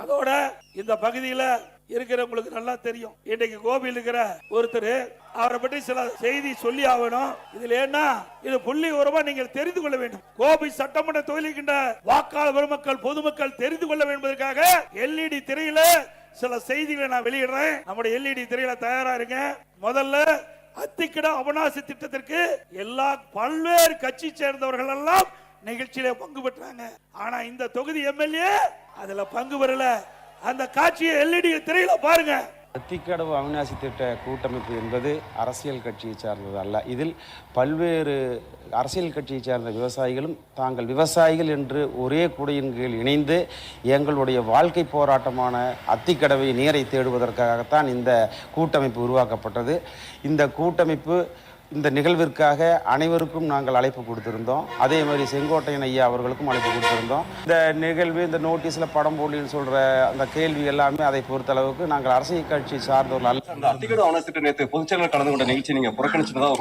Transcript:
அதோட இந்த பகுதியில இருக்கிறவங்களுக்கு நல்லா தெரியும். இன்றைக்கு கோபியில் இருக்கிற ஒருத்தர், அவரை பற்றி சில செய்தி சொல்லி ஆகணும். இதுல என்ன, இது புள்ளி உரமா நீங்கள் தெரிந்து கொள்ள வேண்டும். கோபி சட்டமன்ற தொகுதிக்கின்ற வாக்காளர் பெருமக்கள் பொதுமக்கள் தெரிந்து கொள்ள என்பதற்காக LED திரையில சில செய்திகளை நான் வெளியிடுறேன். நம்முடைய LED திரையில தயாரா இருங்க. முதல்ல அத்திக்கட அவனாசி திட்டத்திற்கு எல்லா பல்வேறு கட்சி சேர்ந்தவர்கள் எல்லாம் நிகழ்ச்சியில பங்கு பெற்றாங்க. ஆனா இந்த தொகுதி MLA அதுல பங்கு பெறல. அந்த காட்சியை LED திரையில பாருங்க. அத்திக்கடவு அவிநாசி திட்ட கூட்டமைப்பு என்பது அரசியல் கட்சியை சார்ந்தது அல்ல. இதில் பல்வேறு அரசியல் கட்சியை சார்ந்த விவசாயிகளும் தாங்கள் விவசாயிகள் என்று ஒரே குடையின் கீழ் இணைந்து எங்களுடைய வாழ்க்கை போராட்டமான அத்திக்கடவை நீரை தேடுவதற்காகத்தான் இந்த கூட்டமைப்பு உருவாக்கப்பட்டது. இந்த கூட்டமைப்பு இந்த நிகழ்விற்காக அனைவருக்கும் நாங்கள் அழைப்பு கொடுத்திருந்தோம். அதே மாதிரி செங்கோட்டையன் ஐயா அவர்களுக்கும் அழைப்பு கொடுத்திருந்தோம். இந்த நிகழ்வு, இந்த நோட்டீஸில் படம் போடலின்னு சொல்கிற அந்த கேள்வி எல்லாமே அதை பொறுத்தளவுக்கு நாங்கள் அரசியல் கட்சி சார்ந்தவர்கள் அல்ல. அந்த அத்திக்கடவு அவனாசி திட்ட நேற்று பொதுச்செயலாளர் கலந்து கொண்ட நிகழ்ச்சி நீங்கள் புறக்கணிச்சுட்டு தான்